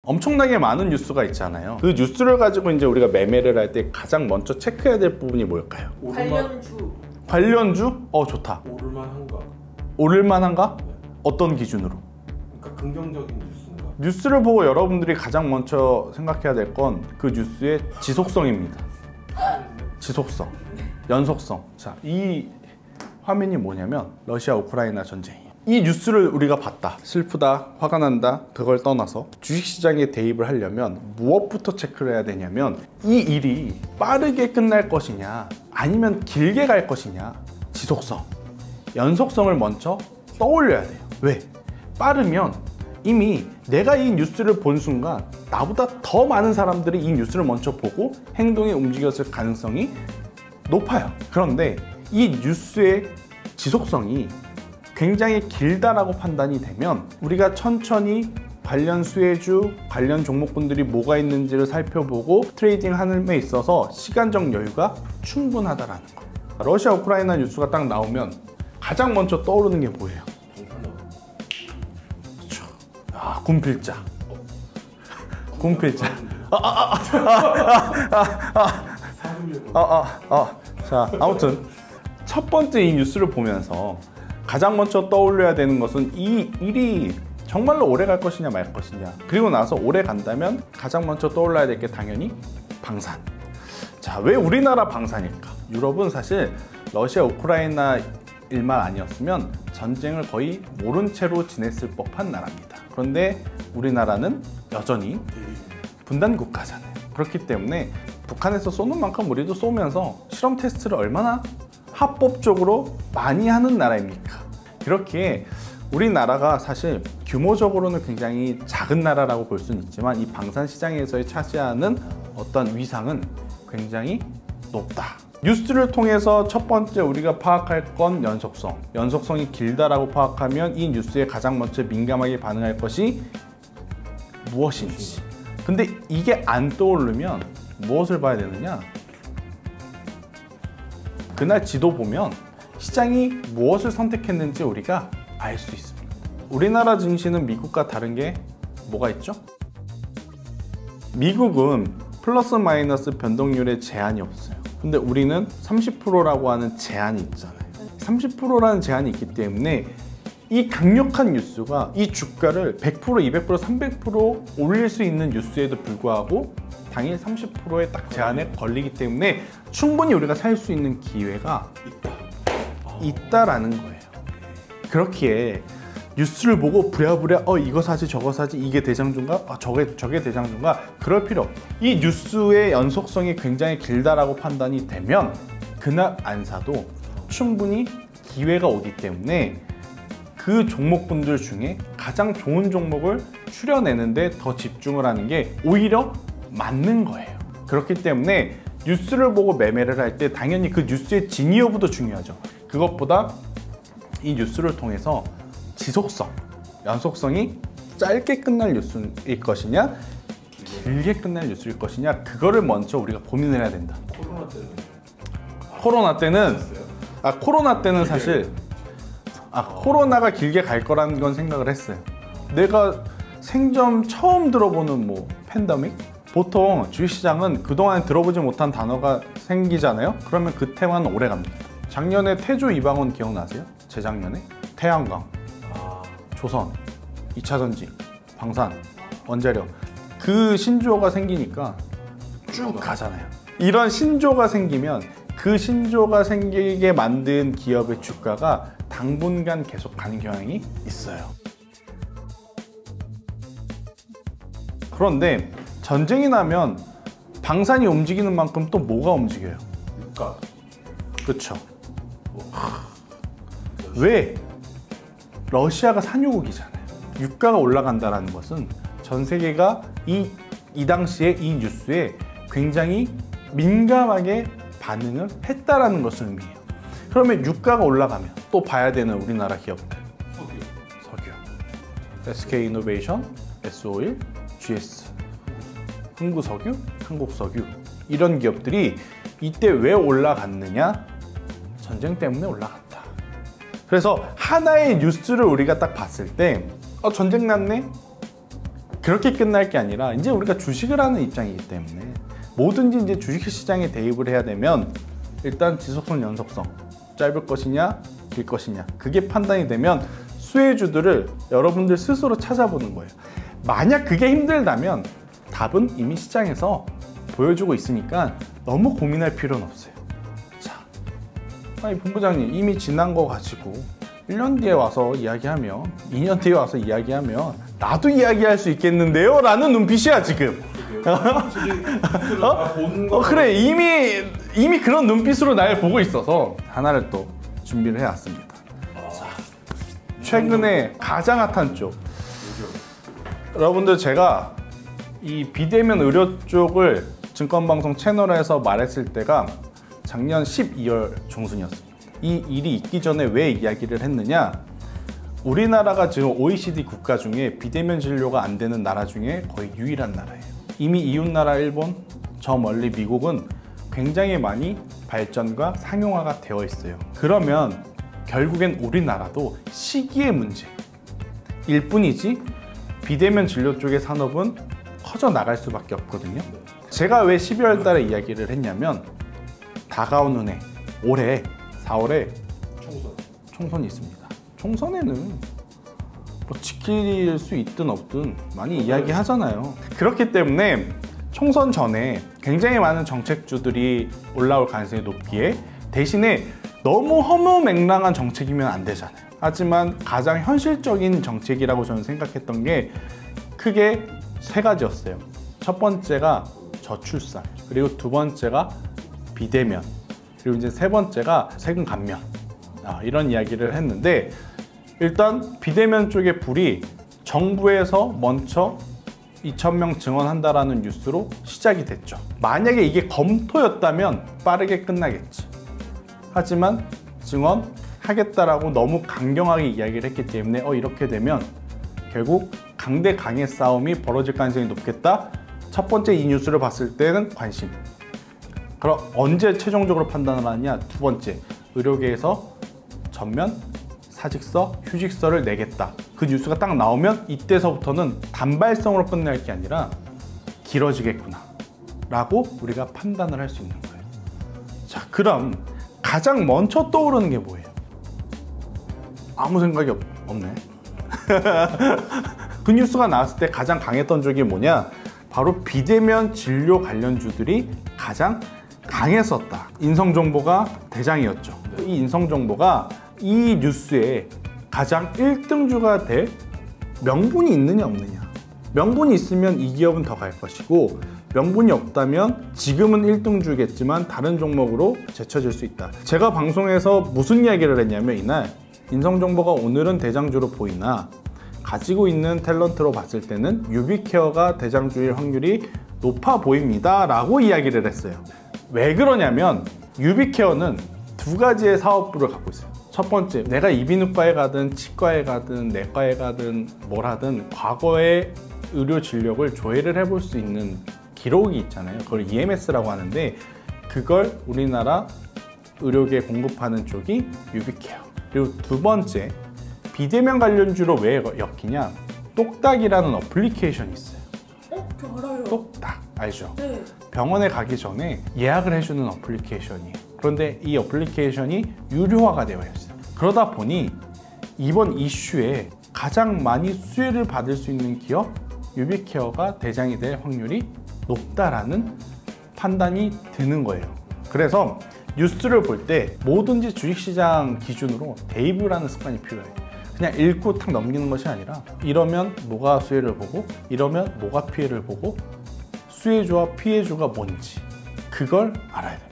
엄청나게 많은 뉴스가 있잖아요. 그 뉴스를 가지고 이제 우리가 매매를 할 때 가장 먼저 체크해야 될 부분이 뭘까요? 관련주? 좋다. 오를만한가? 오를만한가? 네. 어떤 기준으로? 그러니까 긍정적인 뉴스인가? 뉴스를 보고 여러분들이 가장 먼저 생각해야 될 건 그 뉴스의 지속성입니다. 지속성, 연속성. 자, 이 화면이 뭐냐면 러시아 우크라이나 전쟁이에요. 이 뉴스를 우리가 봤다, 슬프다, 화가 난다, 그걸 떠나서 주식시장에 대입을 하려면 무엇부터 체크를 해야 되냐면 이 일이 빠르게 끝날 것이냐 아니면 길게 갈 것이냐, 지속성, 연속성을 먼저 떠올려야 돼요. 왜? 빠르면 이미 내가 이 뉴스를 본 순간 나보다 더 많은 사람들이 이 뉴스를 먼저 보고 행동에 움직였을 가능성이 높아요. 그런데 이 뉴스의 지속성이 굉장히 길다라고 판단이 되면 우리가 천천히 관련 수혜주, 관련 종목군들이 뭐가 있는지를 살펴보고 트레이딩 하는 데 있어서 시간적 여유가 충분하다라는 거. 러시아 우크라이나 뉴스가 딱 나오면 가장 먼저 떠오르는 게 뭐예요? 그렇죠. 군필자. 군필자. 자, 아무튼 첫 번째 이 뉴스를 보면서 가장 먼저 떠올려야 되는 것은 이 일이 정말로 오래 갈 것이냐 말 것이냐, 그리고 나서 오래 간다면 가장 먼저 떠올라야 될 게 당연히 방산. 자, 왜 우리나라 방산일까? 유럽은 사실 러시아 우크라이나 일만 아니었으면 전쟁을 거의 모른 채로 지냈을 법한 나라입니다. 그런데 우리나라는 여전히 분단 국가잖아요. 그렇기 때문에 북한에서 쏘는 만큼 우리도 쏘면서 실험 테스트를 얼마나 합법적으로 많이 하는 나라입니까? 그렇기에 우리나라가 사실 규모적으로는 굉장히 작은 나라라고 볼 수는 있지만 이 방산 시장에서의 차지하는 어떤 위상은 굉장히 높다. 뉴스를 통해서 첫 번째 우리가 파악할 건 연속성. 연속성이 길다라고 파악하면 이 뉴스에 가장 먼저 민감하게 반응할 것이 무엇인지. 근데 이게 안 떠오르면 무엇을 봐야 되느냐? 그날 지도 보면 시장이 무엇을 선택했는지 우리가 알 수 있습니다. 우리나라 증시는 미국과 다른 게 뭐가 있죠? 미국은 플러스 마이너스 변동률에 제한이 없어요. 근데 우리는 30%라고 하는 제한이 있잖아요. 30%라는 제한이 있기 때문에 이 강력한 뉴스가 이 주가를 100%, 200%, 300% 올릴 수 있는 뉴스에도 불구하고 당일 30%의 딱 제한에 걸리기 때문에 충분히 우리가 살 수 있는 기회가 있다라는 거예요. 그렇기에 뉴스를 보고 부랴부랴 이거 사지 저거 사지, 이게 대장주인가? 저게 대장주인가? 그럴 필요 없고 이 뉴스의 연속성이 굉장히 길다라고 판단이 되면 그날 안 사도 충분히 기회가 오기 때문에 그 종목군들 중에 가장 좋은 종목을 추려내는데 더 집중을 하는 게 오히려 맞는 거예요. 그렇기 때문에 뉴스를 보고 매매를 할 때 당연히 그 뉴스의 진위 여부도 중요하죠. 그것보다 이 뉴스를 통해서 지속성, 연속성이 짧게 끝날 뉴스일 것이냐 길게 끝날 뉴스일 것이냐, 그거를 먼저 우리가 고민을 해야 된다. 코로나 때는 사실 코로나가 길게 갈 거라는 건 생각을 했어요. 내가 생전 처음 들어보는 뭐 팬데믹? 보통 주식시장은 그동안 들어보지 못한 단어가 생기잖아요. 그러면 그 테마는 오래 갑니다. 작년에 태조 이방원 기억나세요? 재작년에? 태양광, 조선, 2차 전지, 방산, 원자력, 그 신조어가 생기니까 쭉 가잖아요. 이런 신조어가 생기면 그 신조어가 생기게 만든 기업의 주가가 당분간 계속 가는 경향이 있어요. 그런데 전쟁이 나면 방산이 움직이는 만큼 또 뭐가 움직여요? 유가. 그렇죠. 왜? 러시아가 산유국이잖아요. 유가가 올라간다는 것은 전 세계가 이 당시에 이 뉴스에 굉장히 민감하게 반응을 했다라는 것을 의미해요. 그러면 유가가 올라가면 또 봐야 되는 우리나라 기업들. 석유. SK이노베이션, S-오일, GS, 흥구석유, 한국석유, 이런 기업들이 이때 왜 올라갔느냐? 전쟁 때문에 올라갔다. 그래서 하나의 뉴스를 우리가 딱 봤을 때 전쟁 났네? 그렇게 끝날 게 아니라 이제 우리가 주식을 하는 입장이기 때문에 뭐든지 이제 주식시장에 대입을 해야 되면 일단 지속성, 연속성, 짧을 것이냐 길 것이냐 그게 판단이 되면 수혜주들을 여러분들 스스로 찾아보는 거예요. 만약 그게 힘들다면 답은 이미 시장에서 보여주고 있으니까 너무 고민할 필요는 없어요. 자, 아니 본부장님 이미 지난 거 가지고 1년 뒤에 와서 이야기하면 2년 뒤에 와서 이야기하면 나도 이야기할 수 있겠는데요? 라는 눈빛이야 지금. 그래 이미 그런 눈빛으로 날 보고 있어서 하나를 또 준비를 해왔습니다. 자, 최근에 가장 핫한 쪽. 여러분들 제가 이 비대면 의료 쪽을 증권방송 채널에서 말했을 때가 작년 12월 중순이었습니다. 이 일이 있기 전에 왜 이야기를 했느냐, 우리나라가 지금 OECD 국가 중에 비대면 진료가 안 되는 나라 중에 거의 유일한 나라예요. 이미 이웃나라 일본, 저 멀리 미국은 굉장히 많이 발전과 상용화가 되어 있어요. 그러면 결국엔 우리나라도 시기의 문제일 뿐이지 비대면 진료 쪽의 산업은 커져 나갈 수밖에 없거든요. 제가 왜 12월 달에 이야기를 했냐면 다가오는 해, 올해 4월에 총선이 있습니다. 총선에는 뭐 지킬 수 있든 없든 많이 이야기하잖아요. 그렇기 때문에 총선 전에 굉장히 많은 정책주들이 올라올 가능성이 높기에 대신에 너무 허무맹랑한 정책이면 안 되잖아요. 하지만 가장 현실적인 정책이라고 저는 생각했던 게 크게 세 가지였어요. 첫 번째가 저출산, 그리고 두 번째가 비대면, 그리고 이제 세 번째가 세금 감면, 이런 이야기를 했는데 일단 비대면 쪽의 불이 정부에서 먼저 2,000명 증원한다라는 뉴스로 시작이 됐죠. 만약에 이게 검토였다면 빠르게 끝나겠지. 하지만 증원하겠다라고 너무 강경하게 이야기를 했기 때문에 이렇게 되면 결국 강대 강의 싸움이 벌어질 가능성이 높겠다. 첫 번째 이 뉴스를 봤을 때는 관심. 그럼 언제 최종적으로 판단을 하느냐? 두 번째, 의료계에서 전면 사직서, 휴직서를 내겠다. 그 뉴스가 딱 나오면 이때서부터는 단발성으로 끝날 게 아니라 길어지겠구나 라고 우리가 판단을 할 수 있는 거예요. 자, 그럼 가장 먼저 떠오르는 게 뭐예요? 아무 생각이 없네. 그 뉴스가 나왔을 때 가장 강했던 쪽이 뭐냐? 바로 비대면 진료 관련주들이 가장 강했었다. 인성정보가 대장이었죠. 이 인성정보가 이 뉴스에 가장 1등주가 될 명분이 있느냐 없느냐. 명분이 있으면 이 기업은 더 갈 것이고 명분이 없다면 지금은 1등주겠지만 다른 종목으로 제쳐질 수 있다. 제가 방송에서 무슨 이야기를 했냐면 이날 인성정보가 오늘은 대장주로 보이나 가지고 있는 탤런트로 봤을 때는 유비케어가 대장주일 확률이 높아 보입니다 라고 이야기를 했어요. 왜 그러냐면 유비케어는 두 가지의 사업부를 갖고 있어요. 첫 번째, 내가 이비인후과에 가든 치과에 가든 내과에 가든 뭘 하든 과거의 의료 진료를 조회를 해볼 수 있는 기록이 있잖아요. 그걸 EMS라고 하는데 그걸 우리나라 의료계에 공급하는 쪽이 유비케어. 그리고 두 번째, 비대면 관련주로 왜 엮이냐? 똑딱이라는 어플리케이션이 있어요. 저 알아요. 똑딱 알죠? 네. 병원에 가기 전에 예약을 해주는 어플리케이션이에요. 그런데 이 어플리케이션이 유료화가 되어 있어요. 그러다 보니 이번 이슈에 가장 많이 수혜를 받을 수 있는 기업 유비케어가 대장이 될 확률이 높다라는 판단이 드는 거예요. 그래서 뉴스를 볼 때 뭐든지 주식시장 기준으로 대입을 하는 습관이 필요해요. 그냥 읽고 탁 넘기는 것이 아니라 이러면 뭐가 수혜를 보고 이러면 뭐가 피해를 보고 수혜주와 피해주가 뭔지 그걸 알아야 돼요.